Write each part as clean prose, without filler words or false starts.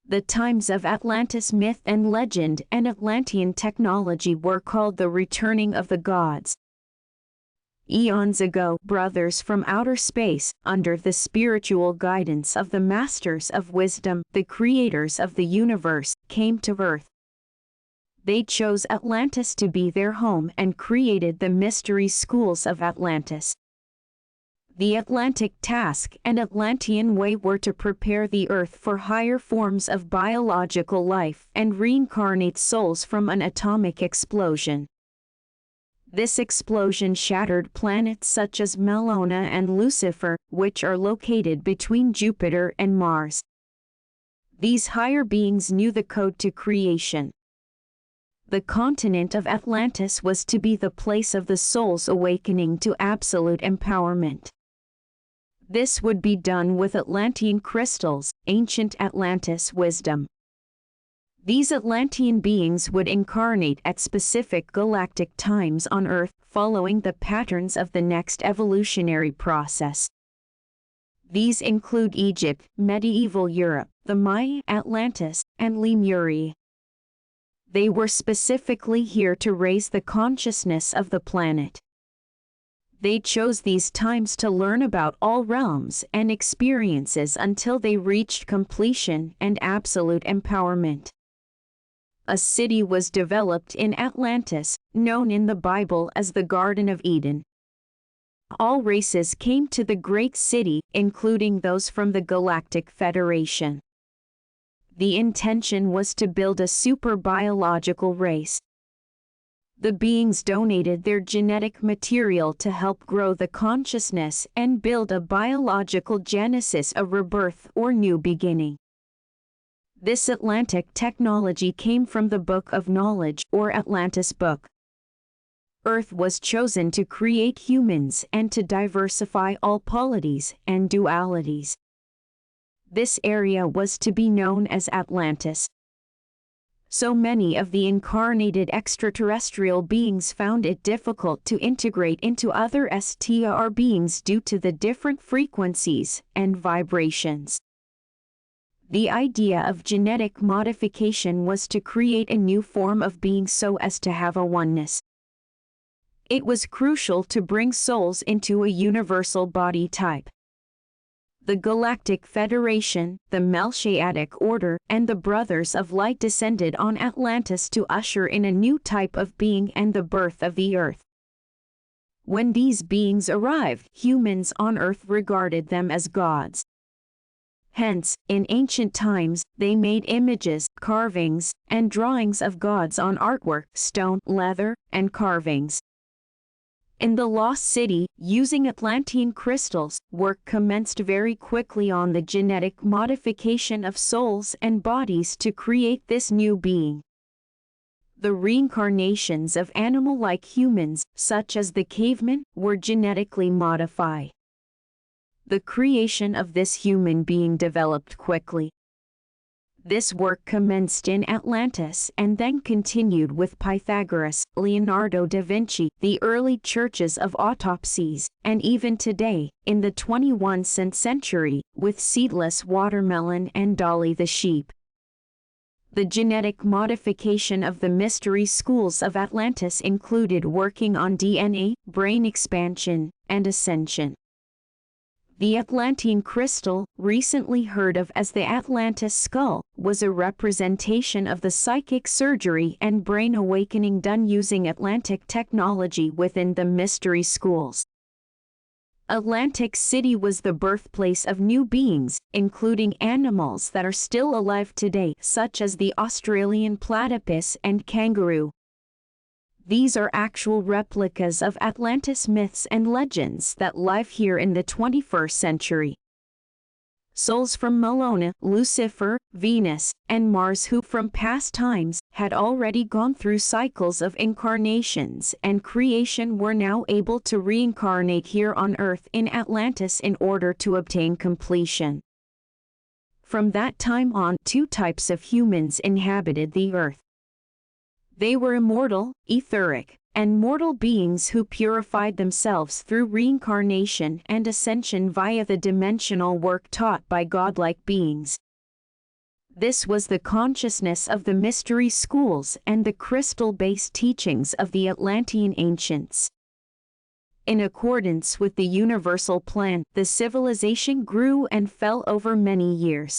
The times of Atlantis myth and legend and Atlantean technology were called the returning of the gods. Eons ago, brothers from outer space, under the spiritual guidance of the masters of wisdom, the creators of the universe, came to Earth. They chose Atlantis to be their home and created the mystery schools of Atlantis. The Atlantic task and Atlantean way were to prepare the Earth for higher forms of biological life and reincarnate souls from an atomic explosion. This explosion shattered planets such as Melona and Lucifer, which are located between Jupiter and Mars. These higher beings knew the code to creation. The continent of Atlantis was to be the place of the soul's awakening to absolute empowerment. This would be done with Atlantean crystals, ancient Atlantis wisdom. These Atlantean beings would incarnate at specific galactic times on Earth, following the patterns of the next evolutionary process. These include Egypt, medieval Europe, the Maya, Atlantis, and Lemuria. They were specifically here to raise the consciousness of the planet. They chose these times to learn about all realms and experiences until they reached completion and absolute empowerment. A city was developed in Atlantis, known in the Bible as the Garden of Eden. All races came to the great city, including those from the Galactic Federation. The intention was to build a super biological race. The beings donated their genetic material to help grow the consciousness and build a biological genesis, a rebirth or new beginning. This Atlantic technology came from the Book of Knowledge, or Atlantis Book. Earth was chosen to create humans and to diversify all polities and dualities. This area was to be known as Atlantis. So many of the incarnated extraterrestrial beings found it difficult to integrate into other STR beings due to the different frequencies and vibrations. The idea of genetic modification was to create a new form of being so as to have a oneness. It was crucial to bring souls into a universal body type. The Galactic Federation, the Melchiadic Order, and the Brothers of Light descended on Atlantis to usher in a new type of being and the birth of the Earth. When these beings arrived, humans on Earth regarded them as gods. Hence, in ancient times, they made images, carvings, and drawings of gods on artwork, stone, leather, and carvings. In the Lost City, using Atlantean crystals, work commenced very quickly on the genetic modification of souls and bodies to create this new being. The reincarnations of animal-like humans, such as the cavemen, were genetically modified. The creation of this human being developed quickly. This work commenced in Atlantis and then continued with Pythagoras, Leonardo da Vinci, the early churches of autopsies, and even today, in the 21st century, with Seedless Watermelon and Dolly the sheep. The genetic modification of the mystery schools of Atlantis included working on DNA, brain expansion, and ascension. The Atlantean crystal, recently heard of as the Atlantis skull, was a representation of the psychic surgery and brain awakening done using Atlantic technology within the mystery schools. Atlantic City was the birthplace of new beings, including animals that are still alive today, such as the Australian platypus and kangaroo. These are actual replicas of Atlantis myths and legends that live here in the 21st century. Souls from Melona, Lucifer, Venus, and Mars who from past times had already gone through cycles of incarnations and creation were now able to reincarnate here on Earth in Atlantis in order to obtain completion. From that time on, two types of humans inhabited the Earth. They were immortal, etheric, and mortal beings who purified themselves through reincarnation and ascension via the dimensional work taught by godlike beings. This was the consciousness of the mystery schools and the crystal-based teachings of the Atlantean ancients. In accordance with the universal plan, the civilization grew and fell over many years.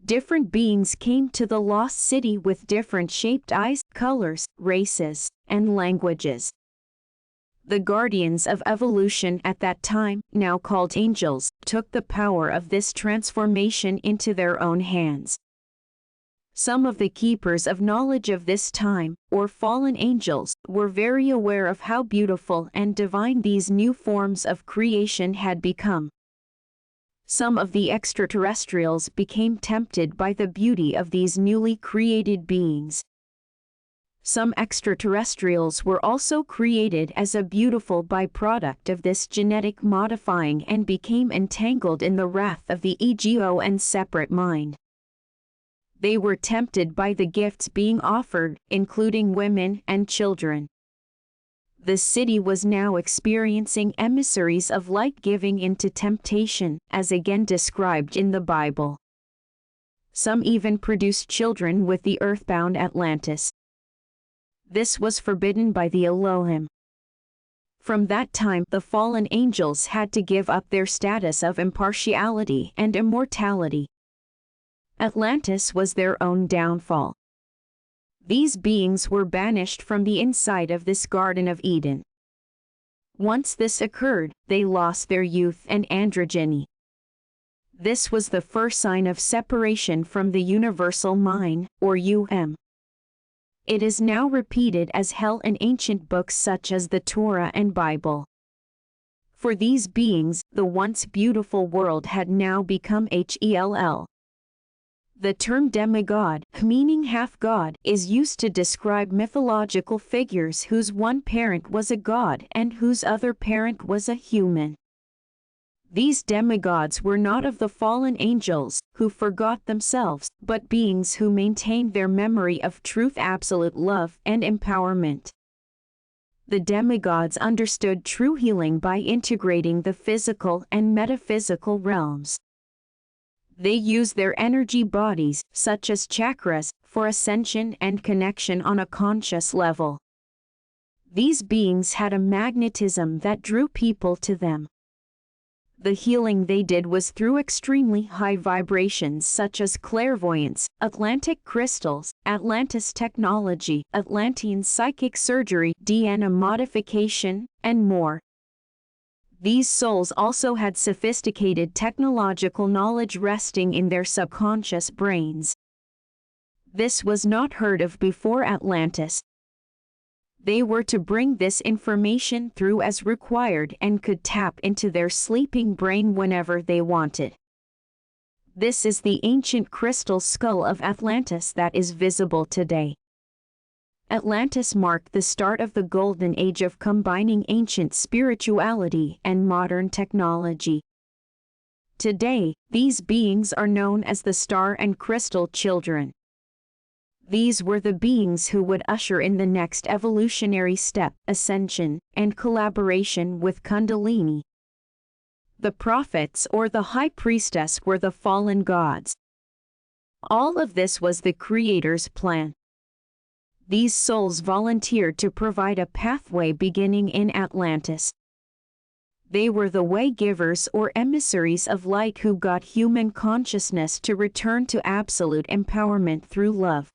Different beings came to the lost city with different shaped eyes, colors, races, and languages. The guardians of evolution at that time, now called angels, took the power of this transformation into their own hands. Some of the keepers of knowledge of this time, or fallen angels, were very aware of how beautiful and divine these new forms of creation had become. Some of the extraterrestrials became tempted by the beauty of these newly created beings. Some extraterrestrials were also created as a beautiful byproduct of this genetic modifying and became entangled in the wrath of the ego and separate mind. They were tempted by the gifts being offered, including women and children. The city was now experiencing emissaries of light giving into temptation, as again described in the Bible. Some even produced children with the earthbound Atlantis. This was forbidden by the Elohim. From that time, the fallen angels had to give up their status of impartiality and immortality. Atlantis was their own downfall. These beings were banished from the inside of this Garden of Eden. Once this occurred, they lost their youth and androgyny. This was the first sign of separation from the universal mind, or It is now repeated as hell in ancient books such as the Torah and Bible. For these beings, the once beautiful world had now become hell. The term demigod, meaning half-god, is used to describe mythological figures whose one parent was a god and whose other parent was a human. These demigods were not of the fallen angels, who forgot themselves, but beings who maintained their memory of truth, absolute love, and empowerment. The demigods understood true healing by integrating the physical and metaphysical realms. They use their energy bodies, such as chakras, for ascension and connection on a conscious level. These beings had a magnetism that drew people to them. The healing they did was through extremely high vibrations such as clairvoyance, Atlantic crystals, Atlantis technology, Atlantean psychic surgery, DNA modification, and more. These souls also had sophisticated technological knowledge resting in their subconscious brains. This was not heard of before Atlantis. They were to bring this information through as required and could tap into their sleeping brain whenever they wanted. This is the ancient crystal skull of Atlantis that is visible today. Atlantis marked the start of the golden age of combining ancient spirituality and modern technology. Today, these beings are known as the Star and Crystal Children. These were the beings who would usher in the next evolutionary step, ascension, and collaboration with Kundalini. The prophets or the high priestess were the fallen gods. All of this was the Creator's plan. These souls volunteered to provide a pathway beginning in Atlantis. They were the way givers or emissaries of light who got human consciousness to return to absolute empowerment through love.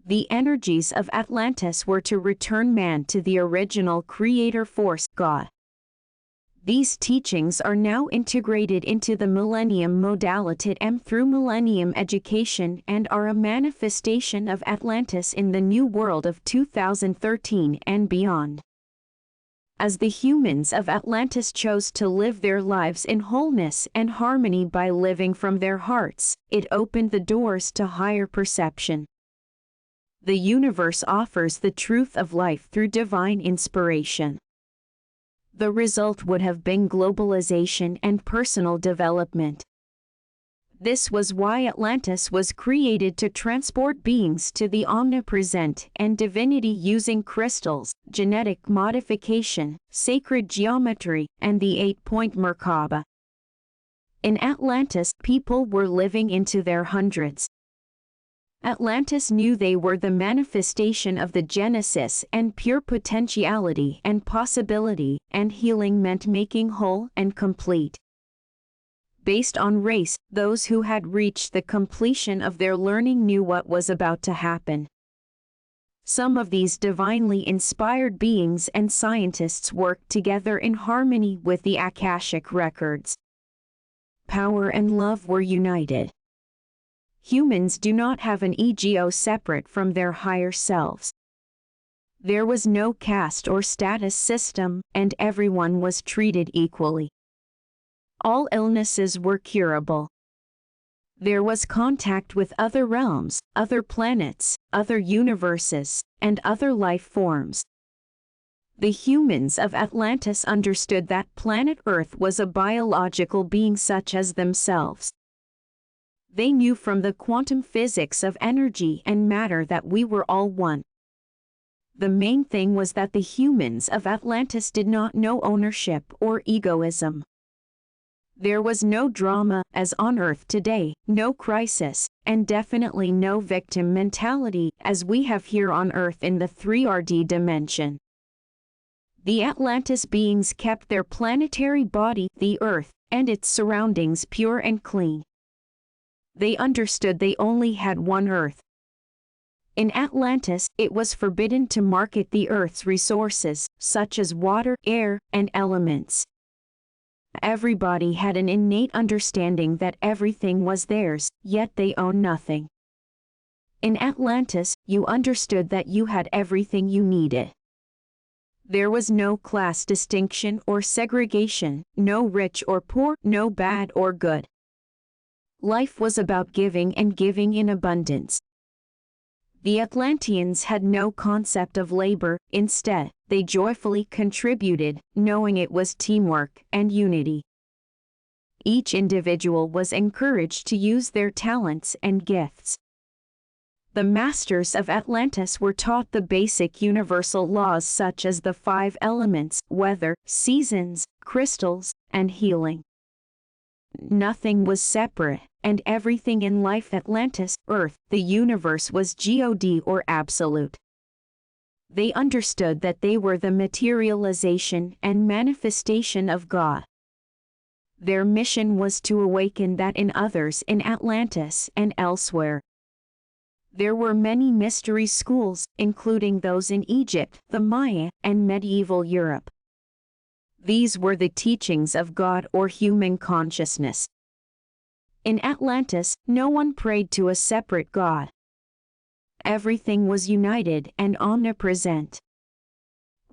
The energies of Atlantis were to return man to the original creator force, God. These teachings are now integrated into the Millennium Modality M through Millennium Education and are a manifestation of Atlantis in the New World of 2013 and beyond. As the humans of Atlantis chose to live their lives in wholeness and harmony by living from their hearts, it opened the doors to higher perception. The universe offers the truth of life through divine inspiration. The result would have been globalization and personal development. This was why Atlantis was created, to transport beings to the omnipresent and divinity using crystals, genetic modification, sacred geometry, and the 8-point Merkaba. In Atlantis, people were living into their hundreds. Atlantis knew they were the manifestation of the Genesis, and pure potentiality and possibility, and healing meant making whole and complete. Based on race, those who had reached the completion of their learning knew what was about to happen. Some of these divinely inspired beings and scientists worked together in harmony with the Akashic records. Power and love were united. Humans do not have an ego separate from their higher selves. There was no caste or status system, and everyone was treated equally. All illnesses were curable. There was contact with other realms, other planets, other universes, and other life forms. The humans of Atlantis understood that planet Earth was a biological being such as themselves. They knew from the quantum physics of energy and matter that we were all one. The main thing was that the humans of Atlantis did not know ownership or egoism. There was no drama, as on Earth today, no crisis, and definitely no victim mentality, as we have here on Earth in the 3RD dimension. The Atlantis beings kept their planetary body, the Earth, and its surroundings pure and clean. They understood they only had one Earth. In Atlantis, it was forbidden to market the Earth's resources, such as water, air, and elements. Everybody had an innate understanding that everything was theirs, yet they owned nothing. In Atlantis, you understood that you had everything you needed. There was no class distinction or segregation, no rich or poor, no bad or good. Life was about giving and giving in abundance. The Atlanteans had no concept of labor, instead, they joyfully contributed, knowing it was teamwork and unity. Each individual was encouraged to use their talents and gifts. The masters of Atlantis were taught the basic universal laws such as the 5 elements, weather, seasons, crystals, and healing. Nothing was separate, and everything in life, Atlantis, Earth, the universe, was God or absolute. They understood that they were the materialization and manifestation of God. Their mission was to awaken that in others in Atlantis and elsewhere. There were many mystery schools, including those in Egypt, the Maya, and medieval Europe. These were the teachings of God or human consciousness. In Atlantis, no one prayed to a separate God. Everything was united and omnipresent.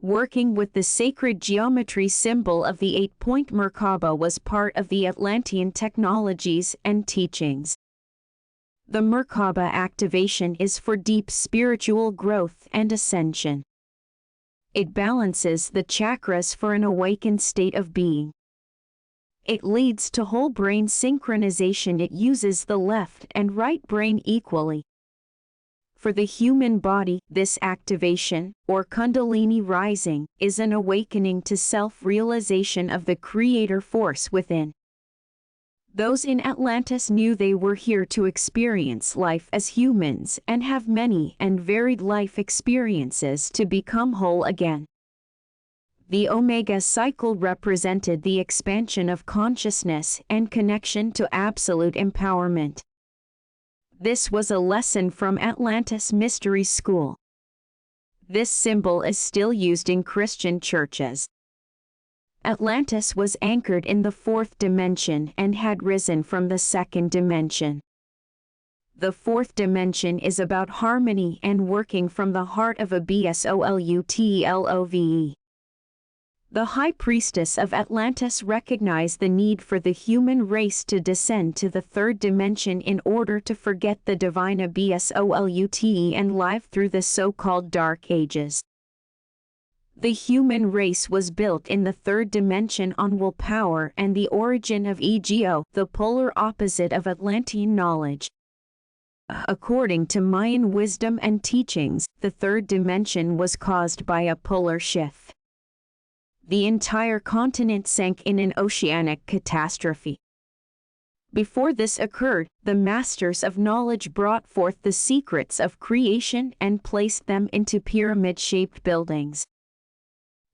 Working with the sacred geometry symbol of the 8-point Merkaba was part of the Atlantean technologies and teachings. The Merkaba activation is for deep spiritual growth and ascension. It balances the chakras for an awakened state of being. It leads to whole brain synchronization. It uses the left and right brain equally. For the human body, this activation, or Kundalini rising, is an awakening to self-realization of the creator force within. Those in Atlantis knew they were here to experience life as humans and have many and varied life experiences to become whole again. The Omega cycle represented the expansion of consciousness and connection to absolute empowerment. This was a lesson from Atlantis Mystery School. This symbol is still used in Christian churches. Atlantis was anchored in the 4th dimension and had risen from the 2nd dimension. The 4th dimension is about harmony and working from the heart of a BSOLUTELOVE. The High Priestess of Atlantis recognized the need for the human race to descend to the 3rd dimension in order to forget the divine BSOLUTE and live through the so-called Dark Ages. The human race was built in the 3rd dimension on willpower and the origin of ego, the polar opposite of Atlantean knowledge. According to Mayan wisdom and teachings, the 3rd dimension was caused by a polar shift. The entire continent sank in an oceanic catastrophe. Before this occurred, the masters of knowledge brought forth the secrets of creation and placed them into pyramid-shaped buildings.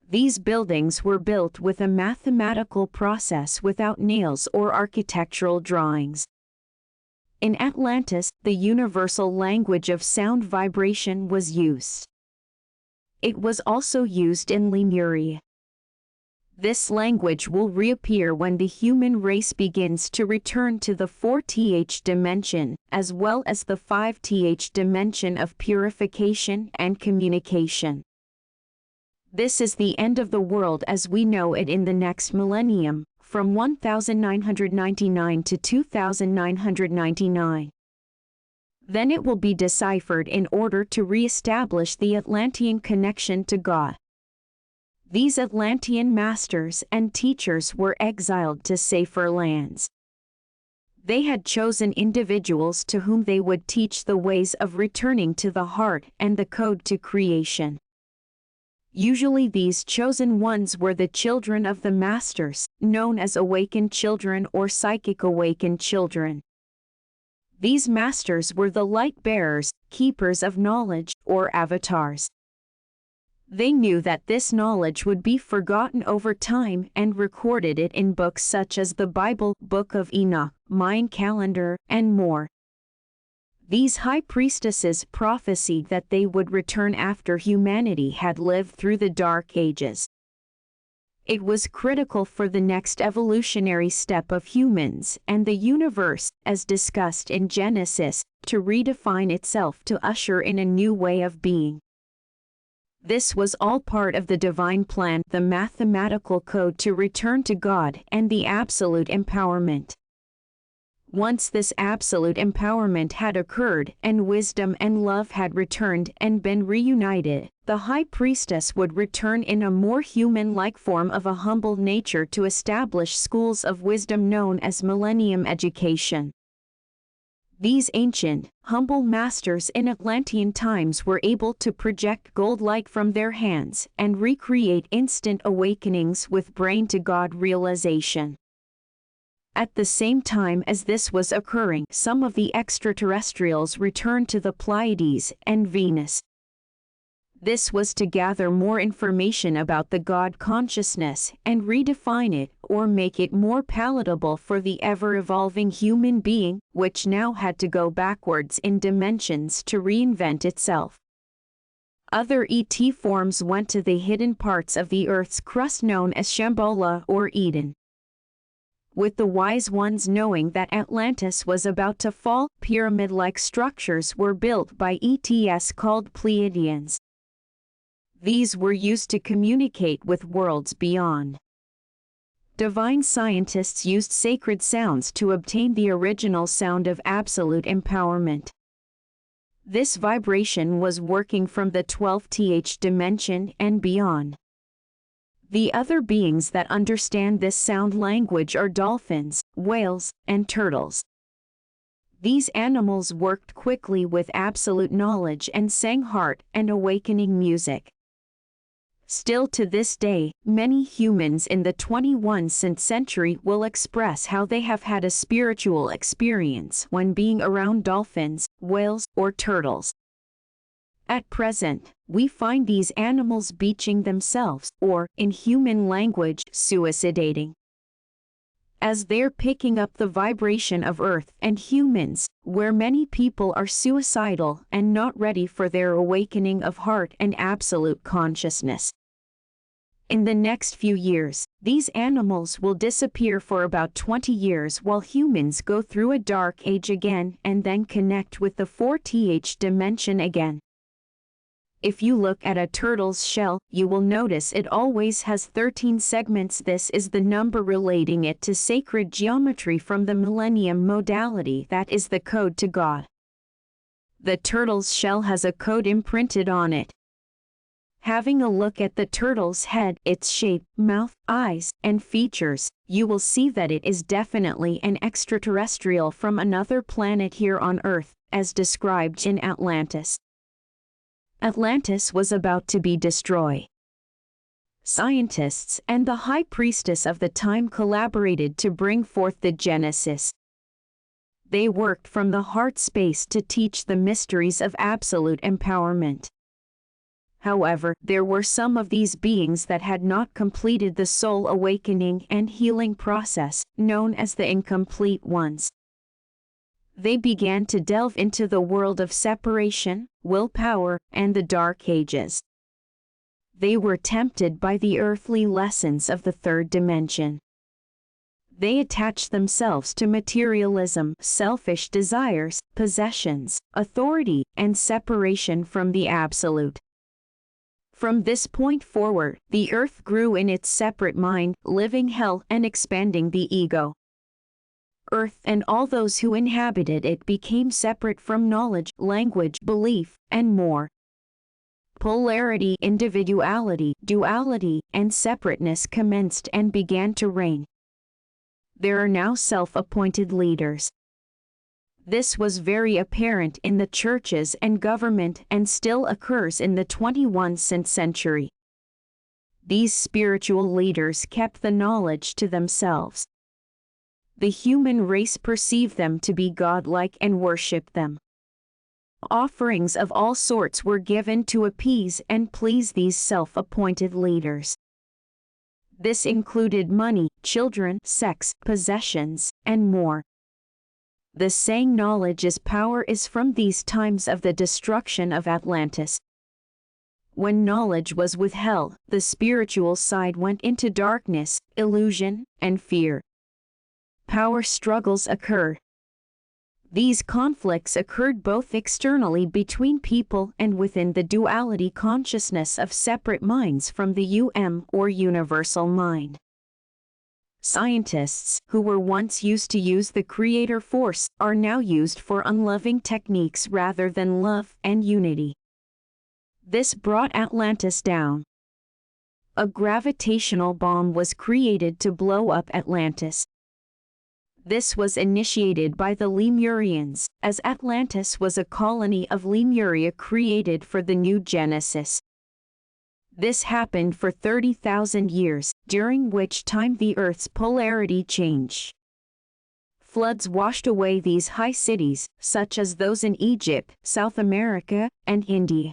These buildings were built with a mathematical process without nails or architectural drawings. In Atlantis, the universal language of sound vibration was used. It was also used in Lemuria. This language will reappear when the human race begins to return to the 4th dimension, as well as the 5th dimension of purification and communication. This is the end of the world as we know it in the next millennium, from 1999 to 2999. Then it will be deciphered in order to re-establish the Atlantean connection to God. These Atlantean masters and teachers were exiled to safer lands. They had chosen individuals to whom they would teach the ways of returning to the heart and the code to creation. Usually these chosen ones were the children of the masters, known as awakened children or psychic awakened children. These masters were the light bearers, keepers of knowledge, or avatars. They knew that this knowledge would be forgotten over time and recorded it in books such as the Bible, Book of Enoch, Mayan calendar, and more. These high priestesses prophesied that they would return after humanity had lived through the Dark Ages. It was critical for the next evolutionary step of humans and the universe, as discussed in Genesis, to redefine itself to usher in a new way of being. This was all part of the divine plan, the mathematical code to return to God and the absolute empowerment. Once this absolute empowerment had occurred and wisdom and love had returned and been reunited, the high priestess would return in a more human-like form of a humble nature to establish schools of wisdom known as millennium education. These ancient, humble masters in Atlantean times were able to project gold light from their hands and recreate instant awakenings with brain-to-God realization. At the same time as this was occurring, some of the extraterrestrials returned to the Pleiades and Venus. This was to gather more information about the God consciousness and redefine it or make it more palatable for the ever-evolving human being, which now had to go backwards in dimensions to reinvent itself. Other ET forms went to the hidden parts of the Earth's crust known as Shambhala or Eden. With the wise ones knowing that Atlantis was about to fall, pyramid-like structures were built by ETs called Pleiadians. These were used to communicate with worlds beyond. Divine scientists used sacred sounds to obtain the original sound of absolute empowerment. This vibration was working from the 12th dimension and beyond. The other beings that understand this sound language are dolphins, whales, and turtles. These animals worked quickly with absolute knowledge and sang heart and awakening music. Still to this day, many humans in the 21st century will express how they have had a spiritual experience when being around dolphins, whales, or turtles. At present, we find these animals beaching themselves, or, in human language, suicidating. As they're picking up the vibration of Earth and humans, where many people are suicidal and not ready for their awakening of heart and absolute consciousness. In the next few years, these animals will disappear for about 20 years while humans go through a dark age again and then connect with the 4th dimension again. If you look at a turtle's shell, you will notice it always has 13 segments. This is the number relating it to sacred geometry from the millennium modality that is the code to God. The turtle's shell has a code imprinted on it. Having a look at the turtle's head, its shape, mouth, eyes, and features, you will see that it is definitely an extraterrestrial from another planet here on Earth, as described in Atlantis. Atlantis was about to be destroyed. Scientists and the high priestess of the time collaborated to bring forth the Genesis. They worked from the heart space to teach the mysteries of absolute empowerment. However, there were some of these beings that had not completed the soul awakening and healing process, known as the incomplete ones. They began to delve into the world of separation, willpower, and the Dark Ages. They were tempted by the earthly lessons of the third dimension. They attached themselves to materialism, selfish desires, possessions, authority, and separation from the absolute. From this point forward, the earth grew in its separate mind, living hell and expanding the ego. Earth and all those who inhabited it became separate from knowledge, language, belief, and more. Polarity, individuality, duality, and separateness commenced and began to reign. There are now self-appointed leaders. This was very apparent in the churches and government and still occurs in the 21st century. These spiritual leaders kept the knowledge to themselves. The human race perceived them to be godlike and worshipped them. Offerings of all sorts were given to appease and please these self-appointed leaders. This included money, children, sex, possessions, and more. The saying knowledge is power is from these times of the destruction of Atlantis. When knowledge was withheld, the spiritual side went into darkness, illusion, and fear. Power struggles occurred. These conflicts occurred both externally between people and within the duality consciousness of separate minds from the or universal mind. Scientists, who were once used to use the creator force, are now used for unloving techniques rather than love and unity. This brought Atlantis down. A gravitational bomb was created to blow up Atlantis. This was initiated by the Lemurians, as Atlantis was a colony of Lemuria created for the new Genesis. This happened for 30,000 years, during which time the Earth's polarity changed. Floods washed away these high cities, such as those in Egypt, South America, and India.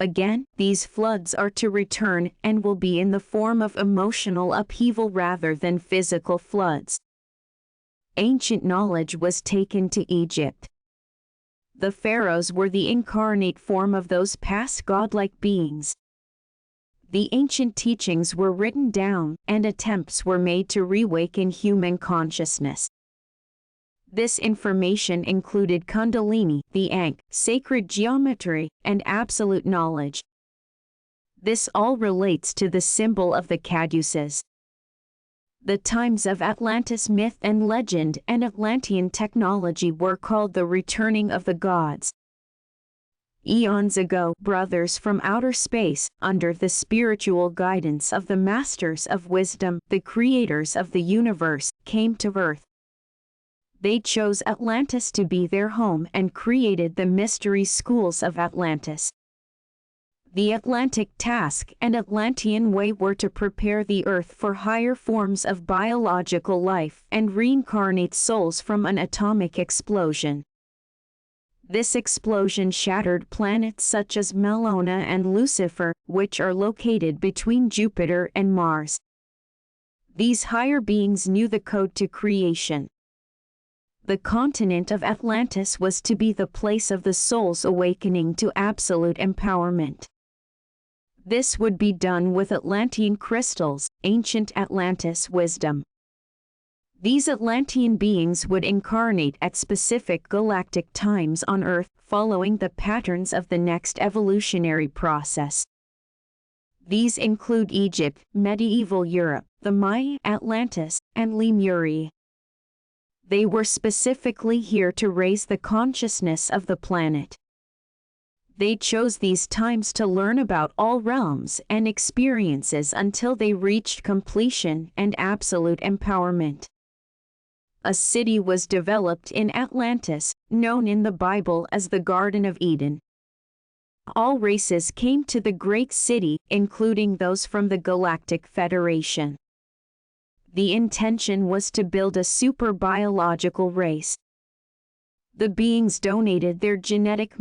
Again, these floods are to return and will be in the form of emotional upheaval rather than physical floods. Ancient knowledge was taken to Egypt. The pharaohs were the incarnate form of those past godlike beings. The ancient teachings were written down, and attempts were made to reawaken human consciousness. This information included Kundalini, the Ankh, sacred geometry, and absolute knowledge. This all relates to the symbol of the Caduceus. The times of Atlantis myth and legend and Atlantean technology were called the returning of the gods. Eons ago, brothers from outer space, under the spiritual guidance of the masters of wisdom, the creators of the universe, came to Earth. They chose Atlantis to be their home and created the mystery schools of Atlantis. The Atlantic task and Atlantean way were to prepare the Earth for higher forms of biological life and reincarnate souls from an atomic explosion. This explosion shattered planets such as Melona and Lucifer, which are located between Jupiter and Mars. These higher beings knew the code to creation. The continent of Atlantis was to be the place of the soul's awakening to absolute empowerment. This would be done with Atlantean crystals, ancient Atlantis wisdom. These Atlantean beings would incarnate at specific galactic times on Earth, following the patterns of the next evolutionary process. These include Egypt, medieval Europe, the Maya, Atlantis, and Lemuria. They were specifically here to raise the consciousness of the planet. They chose these times to learn about all realms and experiences until they reached completion and absolute empowerment. A city was developed in Atlantis, known in the Bible as the Garden of Eden. All races came to the great city, including those from the Galactic Federation. The intention was to build a super biological race. The beings donated their genetic material